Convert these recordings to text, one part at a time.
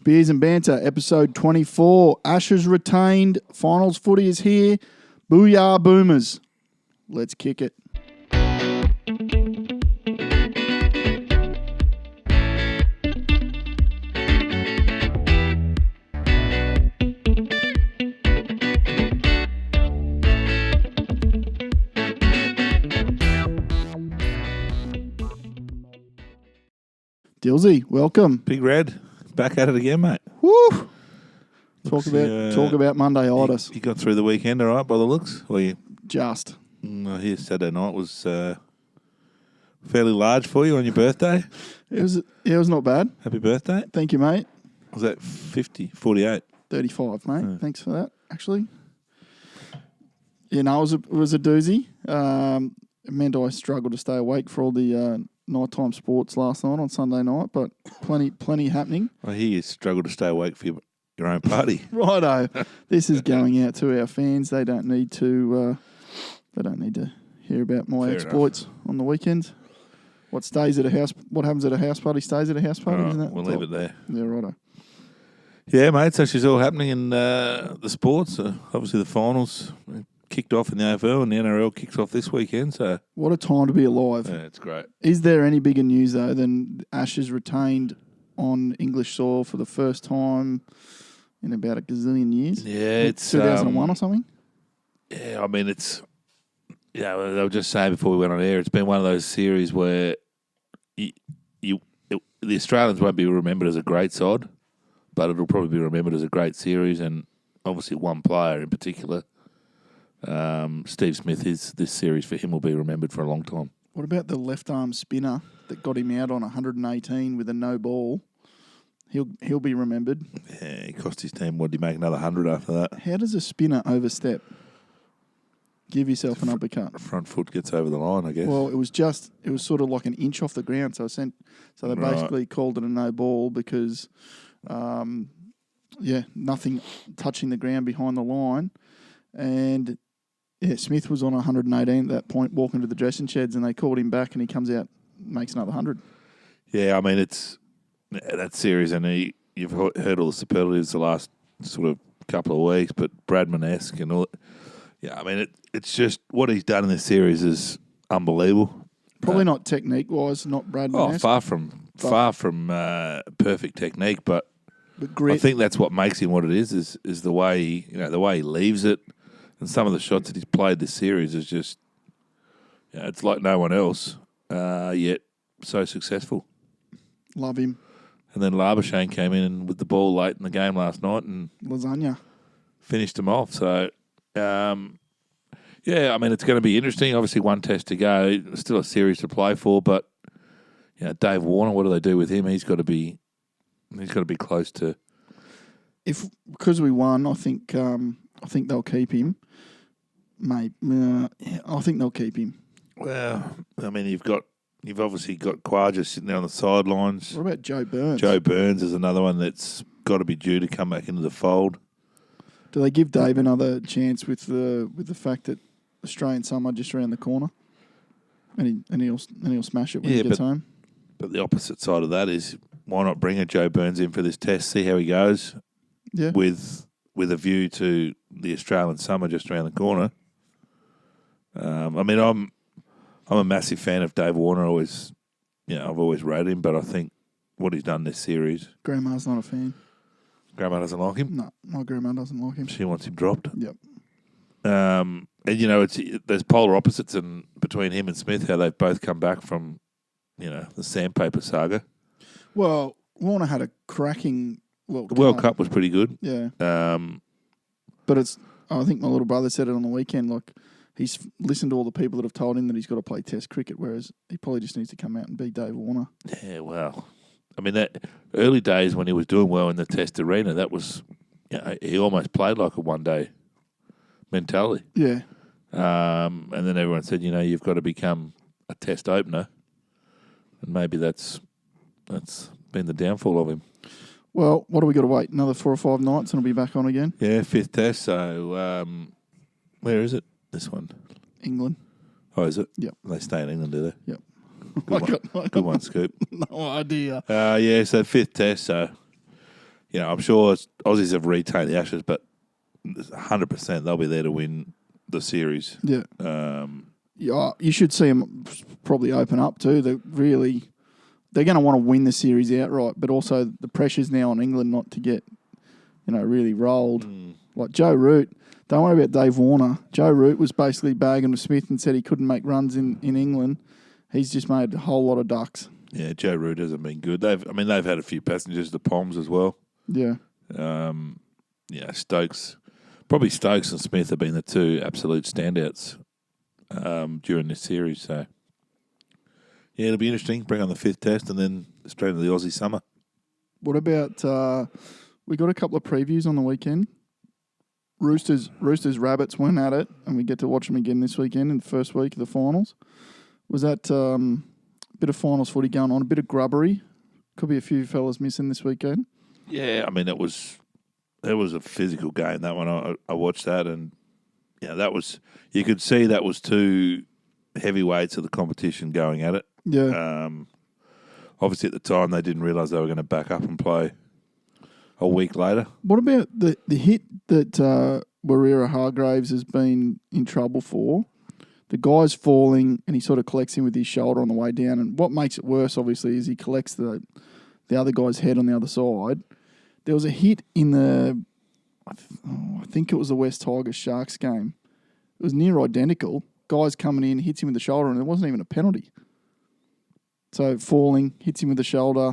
Beers and Banter, episode 24. Ashes retained. Finals footy is here. Booyah Boomers. Let's kick it. Dillsy, welcome. Big Red, back at it again, mate. Woo! Talk about Monday-itis. You got through the weekend all right by the looks? Or you? Just. I hear Saturday night was fairly large for you on your birthday. It was not bad. Happy birthday. Thank you, mate. Was that 50, 48? 35, mate. Thanks for that, actually. Yeah, no, it was a doozy. It meant I struggled to stay awake for all the nighttime sports last night on Sunday night, but plenty happening. I hear you struggle to stay awake for your own party. Righto. This is going out to our fans. They don't need to hear about my exploits on the weekends. What happens at a house party stays at a house party, isn't it? We'll leave it there. Yeah, righto. Yeah, mate, so she's all happening in the sports. Obviously the finals kicked off in the AFL and the NRL kicks off this weekend. So what a time to be alive. Yeah, it's great. Is there any bigger news, though, than Ashes retained on English soil for the first time in about a gazillion years? Yeah, it's 2001 or something? Yeah, I mean, it's... Yeah, they were just saying before we went on air, it's been one of those series where the Australians won't be remembered as a great side, but it'll probably be remembered as a great series, and obviously one player in particular, Steve Smith, this series for him will be remembered for a long time. What about the left-arm spinner that got him out on 118 with a no ball? He'll be remembered. Yeah, he cost his team, what, did he make another 100 after that? How does a spinner overstep? Give yourself an uppercut. Front foot gets over the line, I guess. Well, it was sort of like an inch off the ground, so they basically called it a no ball because, nothing touching the ground behind the line, and Smith was on 118 at that point, walking to the dressing sheds, and they called him back, and he comes out, makes another 100. Yeah, I mean it's that series, and you've heard all the superlatives the last sort of couple of weeks, but Bradman-esque and all. Yeah, I mean, it's just what he's done in this series is unbelievable. Probably not technique-wise, not Bradman-esque. Oh, far from perfect technique, but grit. I think that's what makes him what it is the way he leaves it, and some of the shots that he's played this series is just, it's like no one else, yet so successful. Love him. And then Labuschagne came in with the ball late in the game last night and lasagna finished him off. So. I mean, it's going to be interesting. Obviously, one test to go. Still a series to play for, but Dave Warner, what do they do with him? He's got to be close to. Because we won, I think they'll keep him. Mate, I think they'll keep him. Well, I mean, you've obviously got Quadra sitting there on the sidelines. What about Joe Burns? Joe Burns is another one that's got to be due to come back into the fold. Do they give Dave another chance with the fact that Australian summer just around the corner, and he'll smash it when he gets home? But the opposite side of that is why not bring a Joe Burns in for this test, see how he goes, with a view to the Australian summer just around the corner. I mean, I'm a massive fan of Dave Warner. I've always rated him, but I think what he's done this series. Grandma's not a fan. Grandma doesn't like him? No, my grandma doesn't like him. She wants him dropped? Yep. And, there's polar opposites between him and Smith, how they've both come back from, the sandpaper saga. Well, Warner had a cracking World Cup. The World Cup was pretty good. Yeah. But I think my little brother said it on the weekend, like, he's listened to all the people that have told him that he's got to play Test cricket, whereas he probably just needs to come out and be Dave Warner. Yeah, well... I mean, that early days when he was doing well in the Test arena, that was, he almost played like a one-day mentality. Yeah. And then everyone said, you've got to become a Test opener, and maybe that's been the downfall of him. Well, what do we got to wait? Another 4 or 5 nights, and he'll be back on again. Yeah, 5th Test. So, where is it? This one, England. Oh, is it? Yep. They stay in England, do they? Yep. Good one, Scoop. No idea. So 5th Test. So I'm sure Aussies have retained the Ashes, but 100% they'll be there to win the series. Yeah. Yeah, you should see them probably open up too. They're going to want to win the series outright, but also the pressure's now on England not to get, really rolled. Like Joe Root, don't worry about Dave Warner. Joe Root was basically bagging with Smith and said he couldn't make runs in England. He's just made a whole lot of ducks. Yeah, Joe Root hasn't been good. They've had a few passengers to Poms as well. Yeah. Stokes and Smith have been the two absolute standouts during this series. So, yeah, it'll be interesting. Bring on the 5th test and then straight into the Aussie summer. What about, we got a couple of previews on the weekend. Roosters Rabbits went at it, and we get to watch them again this weekend in the first week of the finals. Was that a bit of finals footy going on, a bit of grubbery? Could be a few fellas missing this weekend. Yeah, I mean, it was a physical game, that one. I watched that, and you could see that was two heavyweights of the competition going at it. Yeah. Obviously, at the time, they didn't realise they were going to back up and play a week later. What about the hit that Warrior Hargraves has been in trouble for? The guy's falling, and he sort of collects him with his shoulder on the way down. And what makes it worse, obviously, is he collects the other guy's head on the other side. There was a hit in I think it was the West Tigers Sharks game. It was near identical. Guy's coming in, hits him with the shoulder, and there wasn't even a penalty. So falling, hits him with the shoulder,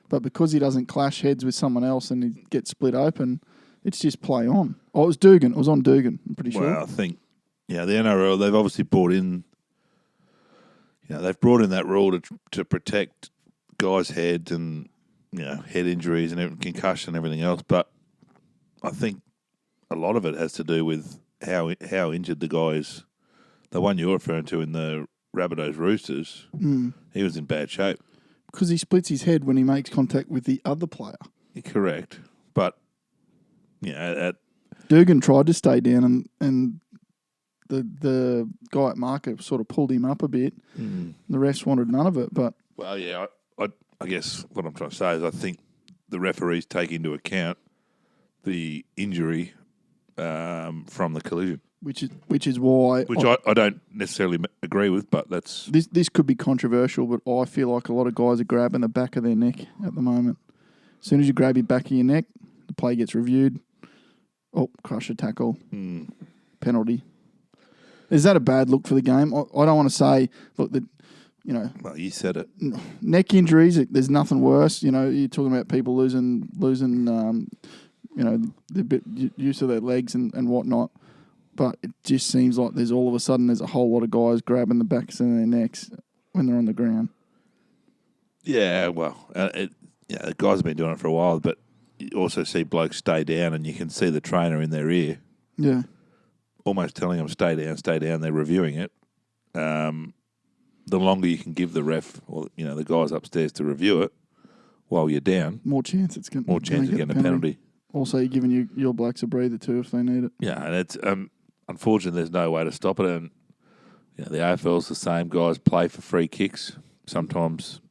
but because he doesn't clash heads with someone else and he gets split open, it's just play on. Oh, it was Dugan. It was on Dugan, I'm pretty sure. Well, I think, the NRL, they've obviously brought in, that rule to protect guys' heads and, head injuries and concussion and everything else. But I think a lot of it has to do with how injured the guy is. The one you're referring to in the Rabbitohs Roosters, he was in bad shape. Because he splits his head when he makes contact with the other player. Correct. But, Dugan tried to stay down and the guy at market sort of pulled him up a bit. The refs wanted none of it. But well, yeah, I guess what I'm trying to say is I think the referees take into account the injury from the collision. Which is why... I don't necessarily agree with, but that's... This could be controversial, but I feel like a lot of guys are grabbing the back of their neck at the moment. As soon as you grab your back of your neck, the play gets reviewed. Oh, crush a tackle. Penalty. Is that a bad look for the game? I don't want to say, look, Well, you said it. Neck injuries, there's nothing worse. You're talking about people losing the bit use of their legs and whatnot. But it just seems like there's a whole lot of guys grabbing the backs of their necks when they're on the ground. Yeah, well, the guys have been doing it for a while, but you also see blokes stay down and you can see the trainer in their ear. Yeah. Almost telling them, stay down, they're reviewing it. The longer you can give the ref or, the guys upstairs to review it while you're down, more chance of getting a penalty. Also, you're giving your blokes a breather too if they need it. Yeah, and it's unfortunately there's no way to stop it. And the AFL's the same. Guys play for free kicks. Sometimes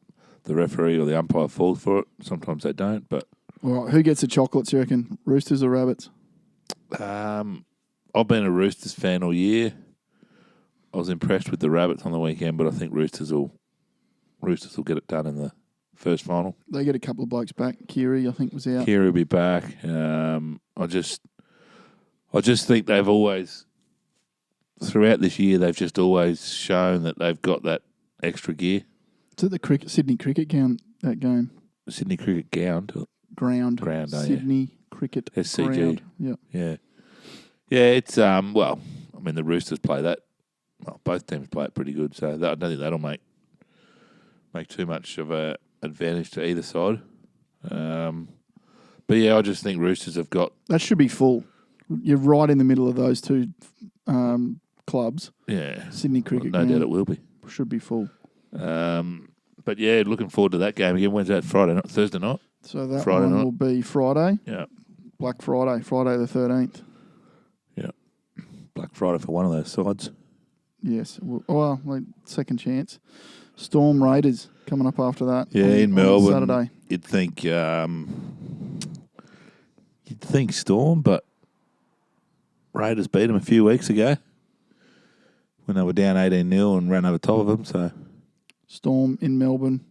the referee or the umpire falls for it. Sometimes they don't. But all right, who gets the chocolates, you reckon? Roosters or Rabbits? I've been a Roosters fan all year. I was impressed with the Rabbits on the weekend, but I think Roosters will get it done in the first final. They get a couple of blokes back. Kiri, I think, was out. Kiri will be back. I just think they've always, throughout this year, they've just always shown that they've got that extra gear. It's at the Sydney Cricket ground, that game. Sydney Cricket ground. Sydney Cricket SCG. Ground. Yeah. Yeah, it's, the Roosters play that. Well, both teams play it pretty good, so I don't think that'll make too much of a advantage to either side. But yeah, I just think Roosters have got... That should be full. You're right in the middle of those two clubs. Yeah. Sydney Cricket No doubt it will be. Should be full. But yeah, looking forward to that game again. When's that? Thursday night? So that Friday one will be Friday. Yeah. Black Friday the 13th. Yeah. Black Friday for one of those sides. Yes. Well, second chance. Storm Raiders coming up after that. Yeah, in Melbourne. Saturday. You'd think think Storm, but Raiders beat them a few weeks ago when they were down 18-0 and ran over top of them. So Storm in Melbourne.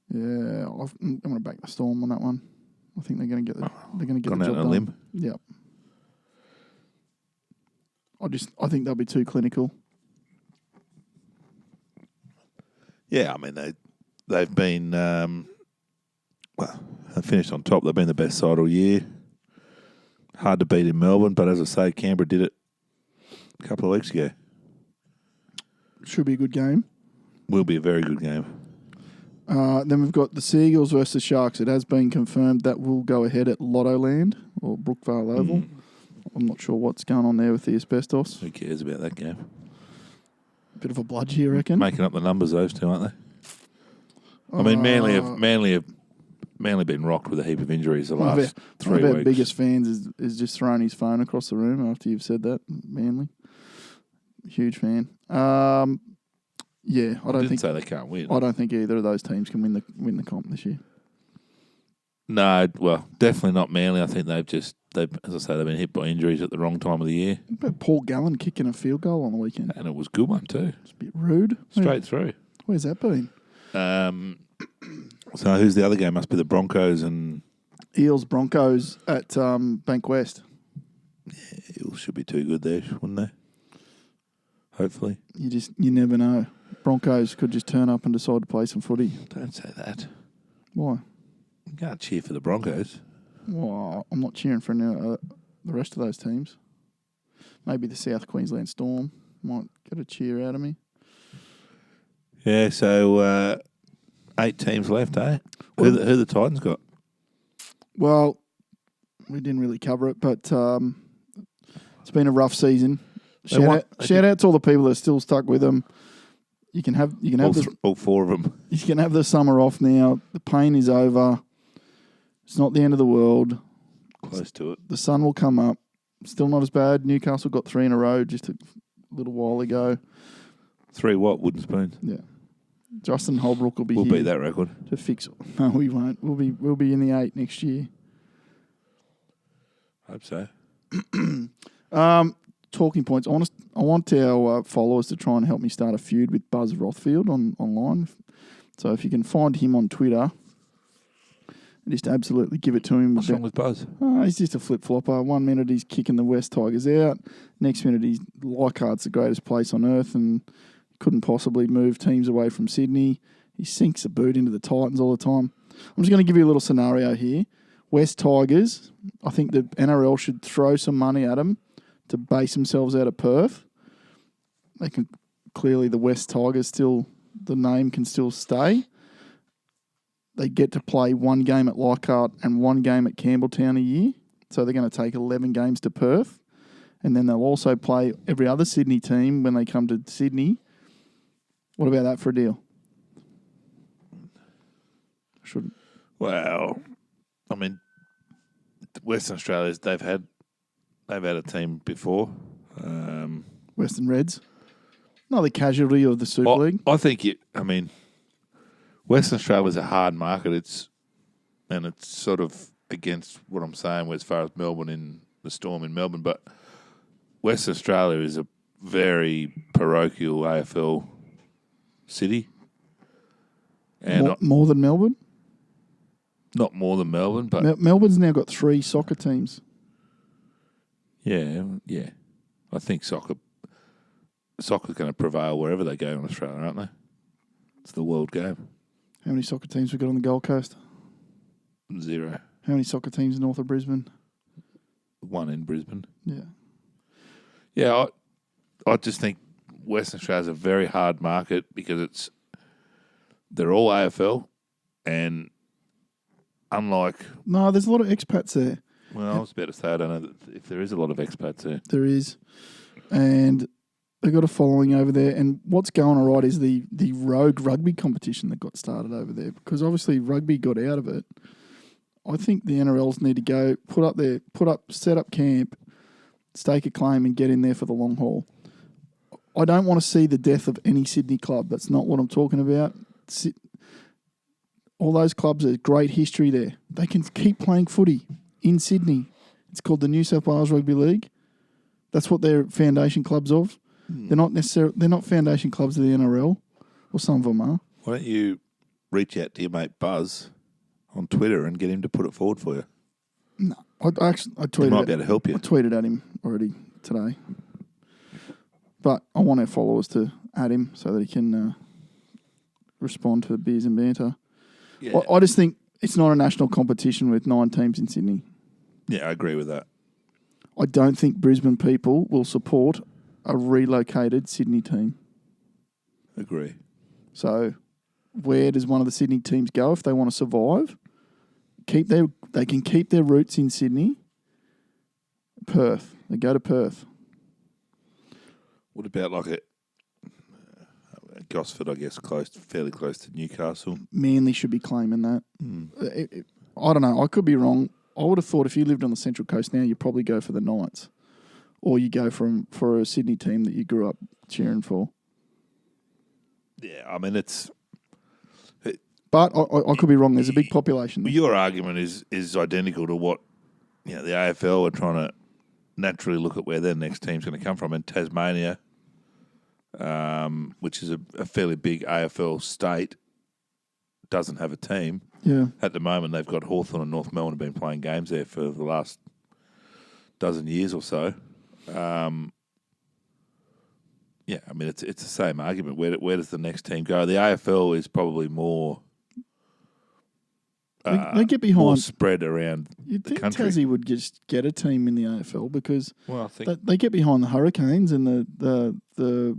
Yeah, I'm going to back the Storm on that one. I think they're going to get the gone the out job on a done. limb. Yep. I think they'll be too clinical. Yeah, I mean they've been they finished on top. They've been the best side all year. Hard to beat in Melbourne, but as I say, Canberra did it a couple of weeks ago. Should be a good game. Will be a very good game. Then we've got the Seagulls versus Sharks. It has been confirmed that will go ahead at Lottoland or Brookvale Oval. I'm not sure what's going on there with the asbestos. Who cares about that game? Bit of a bludge here, I reckon. Making up the numbers, those two, aren't they? I mean, Manly have been rocked with a heap of injuries the last 3 weeks. One of our biggest fans is just throwing his phone across the room after you've said that. Manly, huge fan. Yeah, I didn't say they can't win. I don't think either of those teams can win the comp this year. No, well, definitely not Manly. I think as I say, they've been hit by injuries at the wrong time of the year. But Paul Gallen kicking a field goal on the weekend. And it was a good one too. It's a bit rude. Straight through. Where's that been? So who's the other game? Must be the Broncos and... Eels Broncos at Bank West. Yeah, Eels should be too good there, wouldn't they? Hopefully. You never know. Broncos could just turn up and decide to play some footy. Don't say that. Why? You can't cheer for the Broncos. Well, I'm not cheering for the rest of those teams. Maybe the South Queensland Storm might get a cheer out of me. Yeah, so 8 teams left, eh? Who the Titans got? Well, we didn't really cover it, but it's been a rough season. Shout out to all the people that are still stuck with them. You can have all 4 of them. You can have the summer off now. The pain is over. It's not the end of the world. Close to it. The sun will come up. Still not as bad. Newcastle got 3 in a row just a little while ago. 3 what? Wooden spoons? Yeah. Justin Holbrook will be We'll here beat that record. to fix it. No, we won't. We'll be in the 8 next year. Hope so. Talking points. I want our followers to try and help me start a feud with Buzz Rothfield online. So if you can find him on Twitter, just absolutely give it to him. What's wrong with Buzz? He's just a flip-flopper. 1 minute he's kicking the West Tigers out. Next minute he's Leichhardt's the greatest place on earth and couldn't possibly move teams away from Sydney. He sinks a boot into the Titans all the time. I'm just going to give you a little scenario here. West Tigers, I think the NRL should throw some money at them to base themselves out of Perth. They can clearly the West Tigers the name can still stay. They get to play 1 game at Leichhardt and 1 game at Campbelltown a year. So they're going to take 11 games to Perth. And then they'll also play every other Sydney team when they come to Sydney. What about that for a deal? Shouldn't. Well, I mean, Western Australia's they've had a team before. Western Reds. Another casualty of the Super League. I think Western Australia's a hard market. It's sort of against what I'm saying as far as Melbourne in the Storm in Melbourne, but Western Australia is a very parochial AFL city. And more than Melbourne? Not more than Melbourne, but... Melbourne's now got 3 soccer teams. Yeah. I think soccer's going to prevail wherever they go in Australia, aren't they? It's the world game. How many soccer teams we got on the Gold Coast? 0. How many soccer teams north of Brisbane? 1 in Brisbane. Yeah. Yeah, I just think Western Australia's a very hard market because they're all AFL, and unlike... No, there's a lot of expats there. Well, I was about to say, I don't know if there is a lot of expats there. There is. And they've got a following over there. And what's going all right is the rogue rugby competition that got started over there, because obviously rugby got out of it. I think the NRLs need to go set up camp, stake a claim and get in there for the long haul. I don't want to see the death of any Sydney club. That's not what I'm talking about. All those clubs, there's great history there. They can keep playing footy in Sydney. It's called the New South Wales Rugby League. That's what they're foundation clubs of. They're not foundation clubs of the NRL, or some of them are. Why don't you reach out to your mate Buzz on Twitter and get him to put it forward for you? No, I tweeted. He might be able to help you. I tweeted at him already today, but I want our followers to add him so that he can respond to Beers and Banter. Yeah. I just think it's not a national competition with 9 teams in Sydney. Yeah, I agree with that. I don't think Brisbane people will support a relocated Sydney team. Agree. So, where does one of the Sydney teams go if they want to survive? They can keep their roots in Sydney. Perth. They go to Perth. What about like a Gosford? I guess fairly close to Newcastle. Manly should be claiming that. I don't know. I could be wrong. I would have thought if you lived on the Central Coast now, you'd probably go for the Knights, or you go for a Sydney team that you grew up cheering for. Yeah, I mean it's. But I could be wrong. There's a big population there. Your argument is identical to what the AFL are trying to naturally look at where their next team's going to come from. And Tasmania, which is a fairly big AFL state, doesn't have a team. Yeah. At the moment, they've got Hawthorn and North Melbourne have been playing games there for the last dozen years or so. Yeah, I mean it's the same argument. Where does the next team go? The AFL is probably more. They get behind more spread around You'd the think country. Tassie would just get a team in the AFL because Well, I think they get behind the Hurricanes and the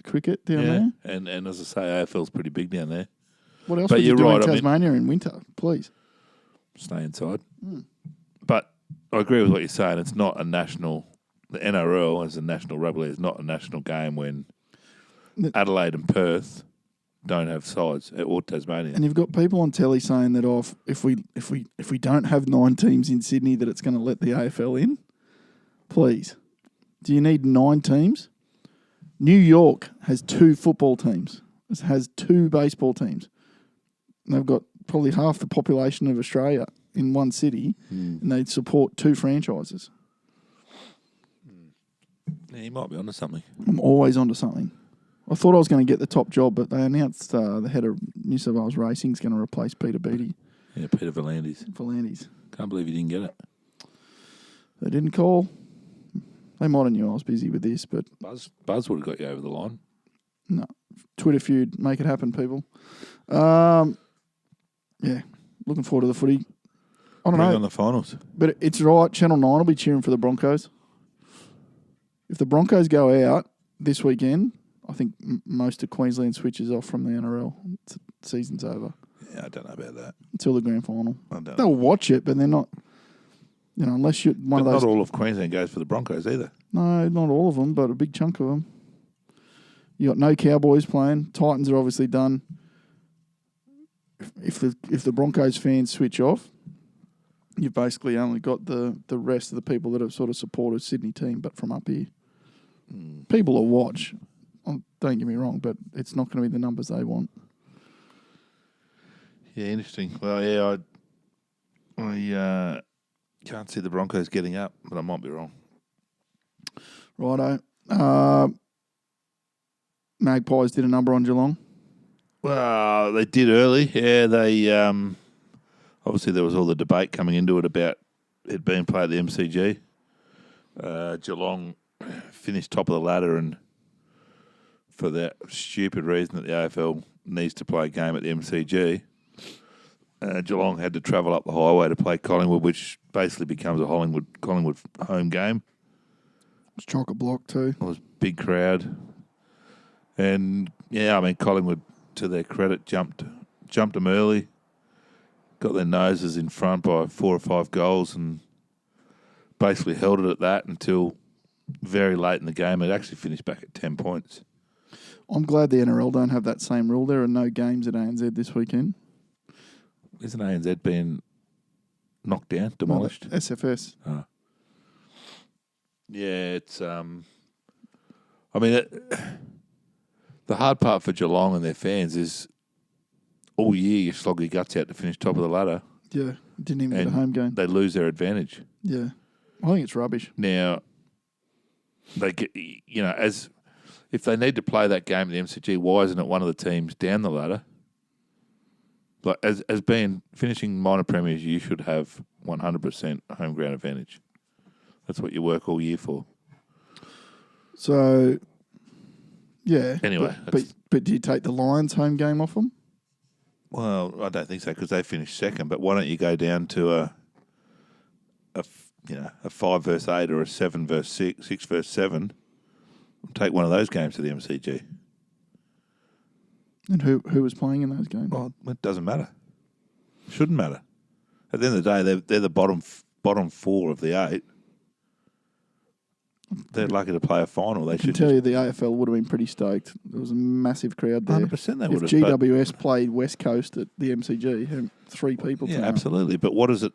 cricket down there. and as I say, AFL's pretty big down there. What else But would you you're do in right, I mean- Tasmania in winter, please? Stay inside. But I agree with what you're saying. It's not a national. The NRL as a national rugby league is not a national game when Adelaide and Perth don't have sides, or Tasmania. And you've got people on telly saying that if we don't have 9 teams in Sydney, that it's going to let the AFL in. Please, do you need 9 teams? New York has 2 football teams. It has 2 baseball teams. And they've got probably half the population of Australia in one city, and they support 2 franchises. Yeah, you might be onto something. I'm always onto something. I thought I was going to get the top job, but they announced the head of New South Wales Racing is going to replace Peter Beattie. Yeah, Peter Volandis. Can't believe you didn't get it. They didn't call. They might have knew I was busy with this, but Buzz would have got you over the line. no. Twitter feud, make it happen, people. Yeah, looking forward to the footy. I don't Bring know, on the finals. but it's right. Channel 9 will be cheering for the Broncos. If the Broncos go out this weekend, I think most of Queensland switches off from the NRL. Season's over. Yeah, I don't know about that. Until the grand final. I don't know. They'll watch it, but they're not, unless you're one But of those. not all of Queensland goes for the Broncos either. No, not all of them, but a big chunk of them. You got no Cowboys playing. Titans are obviously done. If the Broncos fans switch off, you've basically only got the rest of the people that have sort of supported Sydney team, but from up here. People will watch. Don't get me wrong, but it's not going to be the numbers they want. Yeah, interesting. Well, yeah, I can't see the Broncos getting up, but I might be wrong. Righto. Magpies did a number on Geelong. Well, they did early. Yeah, they obviously there was all the debate coming into it about it being played at the MCG. Geelong finished top of the ladder, and for that stupid reason that the AFL needs to play a game at the MCG, Geelong had to travel up the highway to play Collingwood, which basically becomes a Collingwood home game. It was chock a block too. It was a big crowd. And, yeah, I mean, Collingwood, to their credit, jumped them early, got their noses in front by 4 or 5 goals and basically held it at that until very late in the game. It actually finished back at 10 points. I'm glad the NRL don't have that same rule. There are no games at ANZ this weekend. Isn't ANZ being knocked down, demolished? No, SFS. Oh. Yeah, it's... I mean... The hard part for Geelong and their fans is all year you slog your guts out to finish top of the ladder. Yeah, Didn't even and get a home game. they lose their advantage. Yeah. I think it's rubbish. Now, they get, as if they need to play that game at the MCG, why isn't it one of the teams down the ladder? Like as being finishing minor premiers, you should have 100% home ground advantage. That's what you work all year for. So, yeah. Anyway, but do you take the Lions home game off them? Well, I don't think so because they finished second. But why don't you go down to a 5 versus 8 or a 7 versus 6, 6 versus 7? Take one of those games to the MCG. And who was playing in those games? Well, it doesn't matter. Shouldn't matter. At the end of the day, they're the bottom 4 of the 8. They're lucky to play a final. They I can tell you the AFL would have been pretty stoked. There was a massive crowd there. 100% they would If have. GWS played West Coast at the MCG, 3 people. Yeah, absolutely. But what does it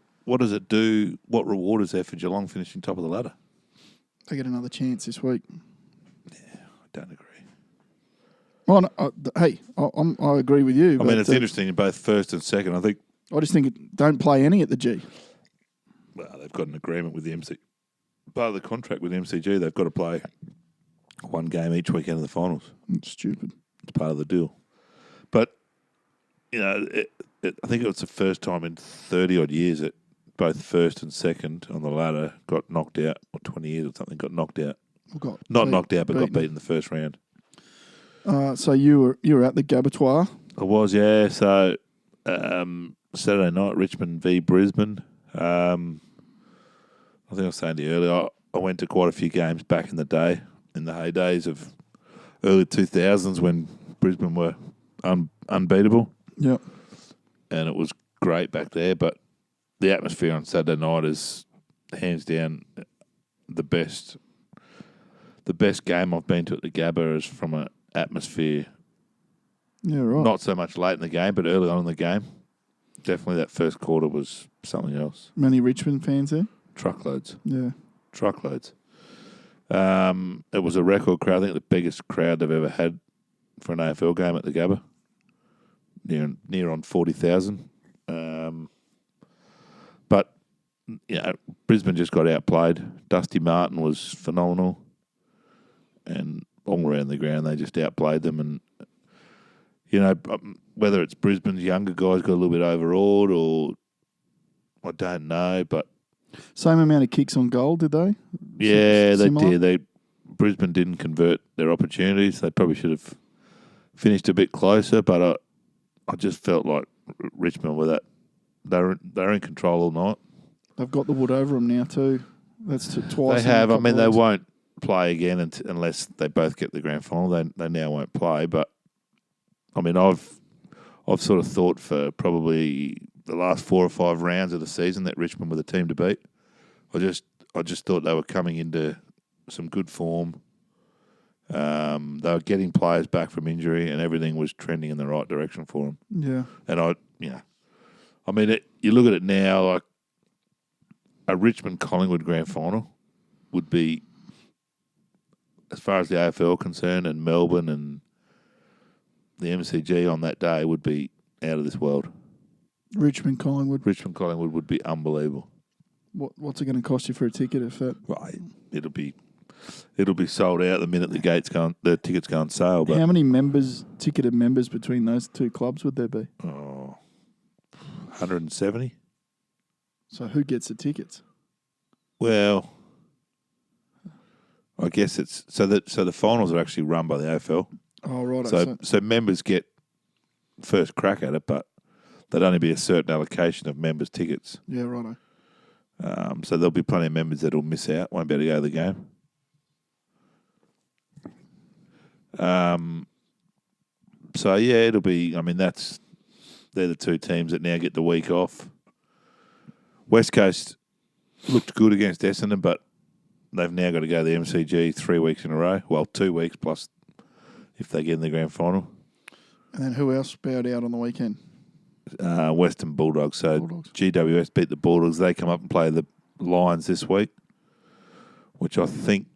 do? What reward is there for Geelong finishing top of the ladder? They get another chance this week. Yeah, I don't agree. Oh, no, I agree with you. I mean, it's interesting in both first and second. I just think don't play any at the G. Well, they've got an agreement with the MCG. Part of the contract with the MCG, they've got to play one game each weekend of the finals. It's stupid. It's part of the deal. But, I think it was the first time in 30-odd years that both first and second on the ladder got knocked out, or 20 years or something, got knocked out. Knocked out, but got beaten in the first round. So you were at the Gabatoir. I was, yeah. So Saturday night, Richmond v Brisbane. I think I was saying to you earlier, I went to quite a few games back in the day, in the heydays of early 2000s when Brisbane were unbeatable. Yep. And it was great back there, but the atmosphere on Saturday night is hands down the best game I've been to at the Gabba is from an atmosphere. Yeah, right. Not so much late in the game, but early on in the game. Definitely that first quarter was something else. Many Richmond fans there? Truckloads. Yeah. Truckloads. It was a record crowd. I think the biggest crowd they've ever had for an AFL game at the Gabba. Near on 40,000. But, Brisbane just got outplayed. Dusty Martin was phenomenal. And all around the ground, they just outplayed them. And, whether it's Brisbane's younger guys got a little bit overawed or I don't know, but same amount of kicks on goal, did they? Yeah, Similar? they did. Brisbane didn't convert their opportunities. They probably should have finished a bit closer, but I just felt like Richmond were that they're in control all night. They've got the wood over them now too. That's twice. They have. I mean, they won't play again unless they both get the grand final. They now won't play. But I mean, I've sort of thought for probably the last 4 or 5 rounds of the season that Richmond were the team to beat. I just thought they were coming into some good form. They were getting players back from injury, and everything was trending in the right direction for them. Yeah. And you look at it now, like a Richmond Collingwood grand final would be, as far as the AFL concerned, and Melbourne and the MCG on that day would be out of this world. Richmond Collingwood would be unbelievable. What's it going to cost you for a ticket if that? Right, it'll be sold out the minute the tickets go on sale. But how many ticketed members between those two clubs would there be? 170. So who gets the tickets? Well, I guess it's so the finals are actually run by the AFL. Oh right. So members get first crack at it, but there'd only be a certain allocation of members' tickets. Yeah, righto. So there'll be plenty of members that'll miss out, won't be able to go to the game. So yeah, it'll be. I mean, they're the two teams that now get the week off. West Coast looked good against Essendon, but they've now got to go to the MCG 3 weeks in a row. Well, 2 weeks plus if they get in the grand final. And then who else bowed out on the weekend? Western Bulldogs. So Bulldogs. GWS beat the Bulldogs. They come up and play the Lions this week, which I think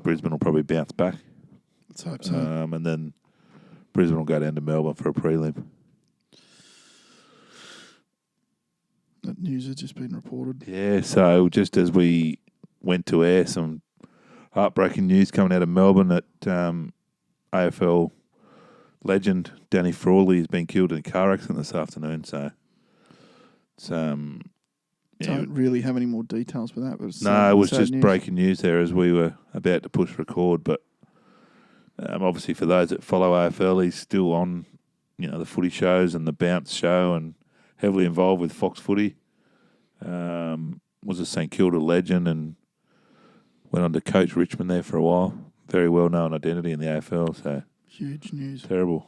Brisbane will probably bounce back. Let's hope so. And then Brisbane will go down to Melbourne for a prelim. That news has just been reported. Yeah, so just as we went to air, some heartbreaking news coming out of Melbourne that AFL legend Danny Frawley has been killed in a car accident this afternoon. So it's Don't really have any more details for that. But it's, no, it was just news. breaking news there as we were about to push record. But obviously, for those that follow AFL, he's still on, the footy shows and the Bounce show, and heavily involved with Fox Footy. Was a St Kilda legend and went on to coach Richmond there for a while. Very well known identity in the AFL. So huge news. Terrible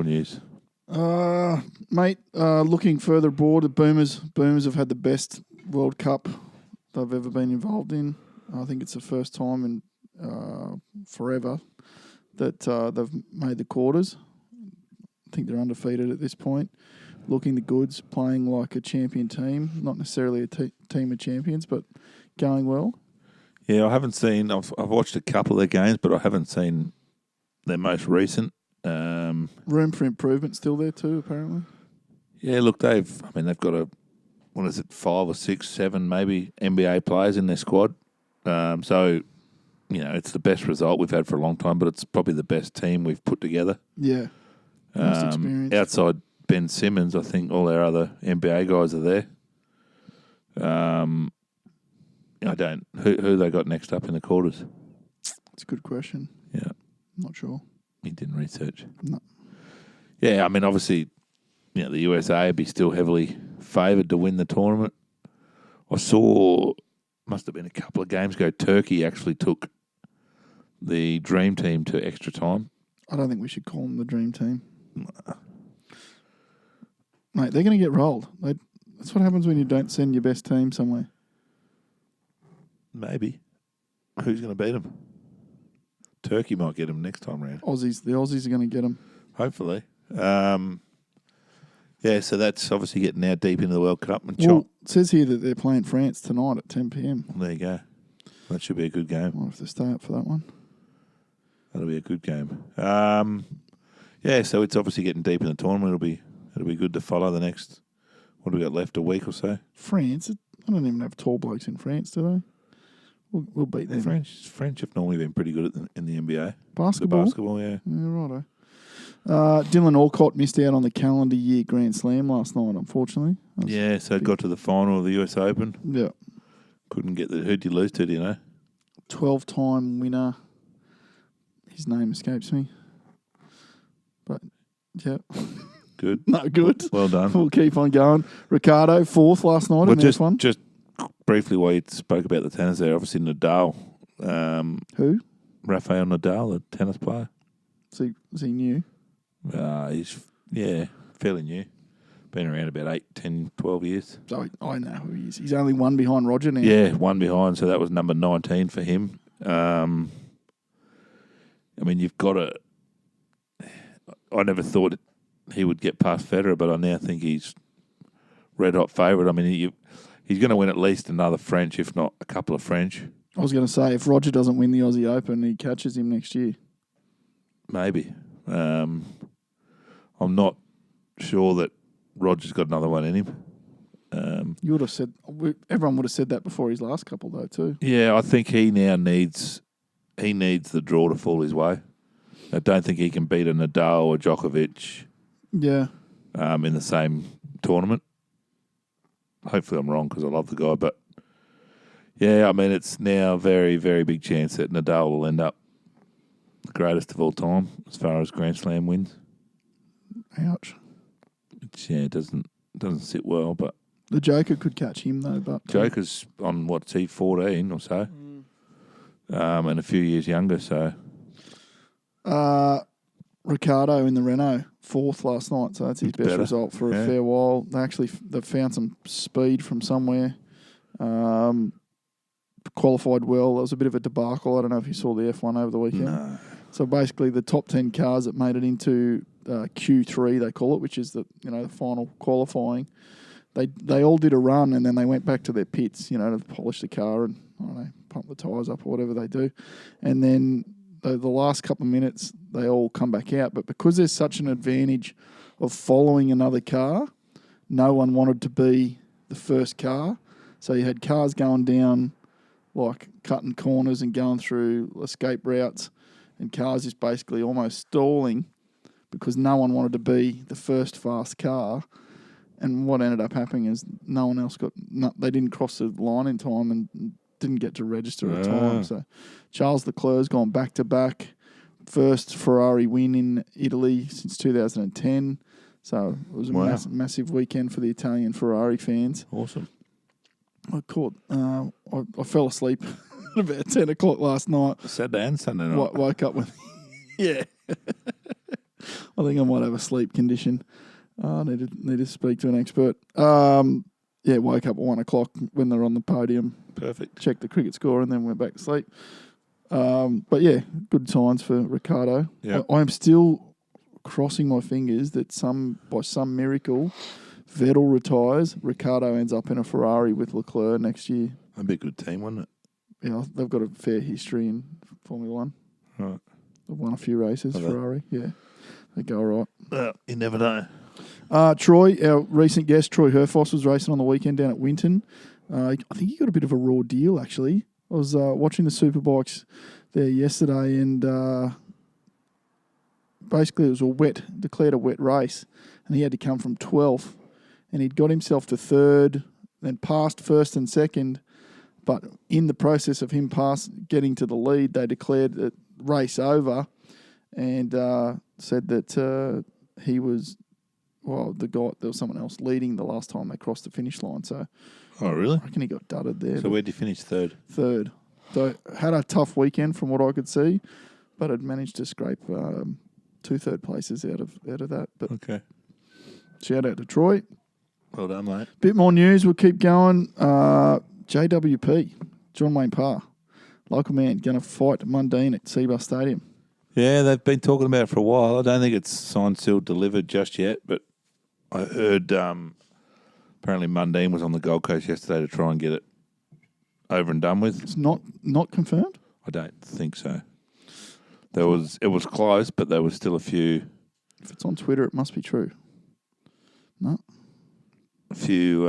news. Mate, looking further abroad, the Boomers have had the best World Cup they've ever been involved in. I think it's the first time in forever that they've made the quarters. I think they're undefeated at this point. Looking the goods, playing like a champion team, not necessarily a team of champions, but going well. Yeah, I haven't seen. I've watched a couple of their games, but I haven't seen their most recent. Room for improvement still there too, apparently. Yeah, look, they've got 5 or 6, 7 maybe NBA players in their squad. So, it's the best result we've had for a long time, but it's probably the best team we've put together. Yeah, most experienced. Outside Ben Simmons, I think all our other NBA guys are there. Who they got next up in the quarters? It's a good question. Yeah. I'm not sure. You didn't research? No. Yeah, obviously, the USA would be still heavily favoured to win the tournament. I saw, must have been a couple of games ago, Turkey actually took the dream team to extra time. I don't think we should call them the dream team. Mate, they're going to get rolled. That's what happens when you don't send your best team somewhere. Maybe. Who's going to beat them? Turkey might get them next time round. Aussies. The Aussies are going to get them. Hopefully. So that's obviously getting now deep into the World Cup. And it says here that they're playing France tonight at 10 p.m. There you go. That should be a good game. I'll have to stay up for that one. That'll be a good game. So it's obviously getting deep in the tournament. It'll be good to follow the next, what do we got left, a week or so? France? I don't even have tall blokes in France, do they? We'll beat them. French have normally been pretty good in the NBA. Basketball? The basketball, yeah. Yeah, righto. Dylan Alcott missed out on the calendar year Grand Slam last night, unfortunately. So got to the final of the US Open. Yeah. Couldn't get who'd you lose to, do you know? 12-time winner. His name escapes me. But, yeah. Good. No, good. Well done. We'll keep on going. Ricardo, 4th last night in this one. Just briefly while you spoke about the tennis there, obviously Nadal. Who? Rafael Nadal, the tennis player. Is he new? He's, fairly new. Been around about 8, 10, 12 years. So I know who he is. He's only one behind Roger now. Yeah, one behind, so that was number 19 for him. You've got to... I never thought he would get past Federer, but I now think he's red-hot favourite. He's going to win at least another French, if not a couple of French. I was going to say, if Roger doesn't win the Aussie Open, he catches him next year. Maybe. I'm not sure that Roger's got another one in him. You would have said, everyone would have said that before his last couple, though, too. Yeah, I think he now needs the draw to fall his way. I don't think he can beat a Nadal or Djokovic. Yeah. In the same tournament. Hopefully I'm wrong because I love the guy, but it's now a very, very big chance that Nadal will end up the greatest of all time as far as Grand Slam wins. Ouch. Which, doesn't sit well, but the Joker could catch him though. But Joker's on 14 or so, and a few years younger. So, Ricardo in the Renault, 4th last night, so that's his best result for a fair while. They found some speed from somewhere. Qualified well. There was a bit of a debacle. I don't know if you saw the F1 over the weekend. No. So basically, the top 10 cars that made it into Q3, they call it, which is the final qualifying. They all did a run and then they went back to their pits, to polish the car and pump the tyres up or whatever they do, and then the last couple of minutes they all come back out. But because there's such an advantage of following another car, no one wanted to be the first car. So you had cars going down, like cutting corners and going through escape routes, and cars just basically almost stalling because no one wanted to be the first fast car. And what ended up happening is no one else they didn't cross the line in time and didn't get to register at time. So Charles Leclerc's gone back-to-back. First Ferrari win in Italy since 2010. So it was a massive weekend for the Italian Ferrari fans. Awesome. I fell asleep at about 10 o'clock last night. Saturday and Sunday night. Woke up with... yeah. I think I might have a sleep condition. I need to speak to an expert. Woke up at 1 o'clock when they're on the podium. Perfect. Checked the cricket score and then went back to sleep. But yeah, good signs for Ricciardo. Yep. I am still crossing my fingers that by some miracle, Vettel retires, Ricciardo ends up in a Ferrari with Leclerc next year. That'd be a good team, wouldn't it? Yeah, they've got a fair history in Formula One. Right. They've won a few races, Ferrari. Yeah, they go all right. You never know. Troy, our recent guest, Troy Herfoss, was racing on the weekend down at Winton. I think he got a bit of a raw deal, actually. I was watching the Superbikes there yesterday, and basically it was declared a wet race, and he had to come from 12th, and he'd got himself to third, then passed first and second, but in the process of him getting to the lead, they declared the race over, and said that he was... Well, there was someone else leading the last time they crossed the finish line. So, oh, really? I reckon he got dudded there. So, where did you finish third? Third. So, had a tough weekend from what I could see, but had managed to scrape 2 third places out of that. But okay. Shout out to Troy. Well done, mate. Bit more news. We'll keep going. JWP, John Wayne Parr, local man, going to fight Mundine at Seabus Stadium. Yeah, they've been talking about it for a while. I don't think it's signed, sealed, delivered just yet, but I heard apparently Mundine was on the Gold Coast yesterday to try and get it over and done with. It's not confirmed? I don't think so. It was close, but there was still a few... If it's on Twitter, it must be true. No. A few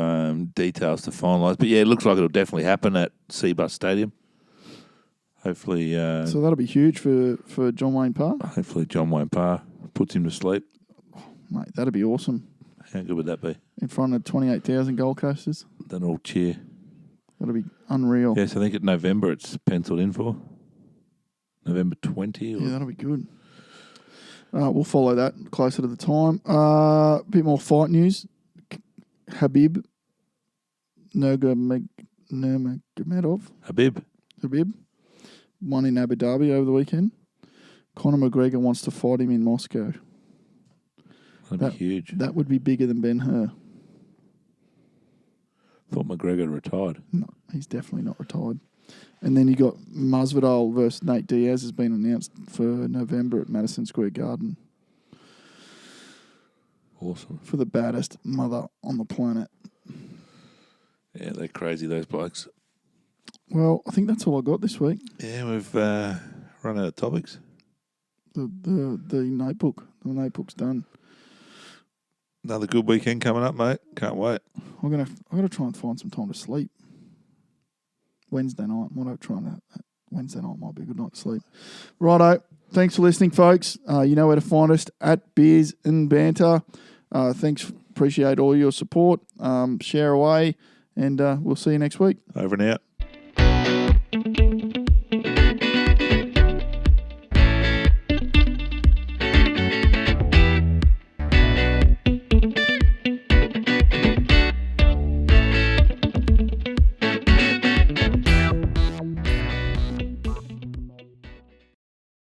details to finalise. But yeah, it looks like it'll definitely happen at Seabus Stadium. Hopefully... so that'll be huge for John Wayne Parr? Hopefully John Wayne Parr puts him to sleep. Oh, mate, that'd be awesome. How good would that be? In front of 28,000 Gold Coasters? Then all cheer. That'll be unreal. Yes, I think in November it's penciled in for. November 20. Yeah, that'll be good. We'll follow that closer to the time. Bit more fight news. Habib Nurmagomedov. Habib won in Abu Dhabi over the weekend. Conor McGregor wants to fight him in Moscow. That'd be huge. That would be bigger than Ben-Hur. Thought McGregor retired. No, he's definitely not retired. And then you got Masvidal versus Nate Diaz has been announced for November at Madison Square Garden. Awesome. For the baddest mother on the planet. Yeah, they're crazy, those blokes. Well, I think that's all I got this week. Yeah, we've run out of topics. The notebook. The notebook's done. Another good weekend coming up, mate. Can't wait. I'm gonna try and find some time to sleep. Wednesday night. Wednesday night might be a good night to sleep. Righto. Thanks for listening, folks. You know where to find us at Beers and Banter. Thanks. Appreciate all your support. Share away, and we'll see you next week. Over and out.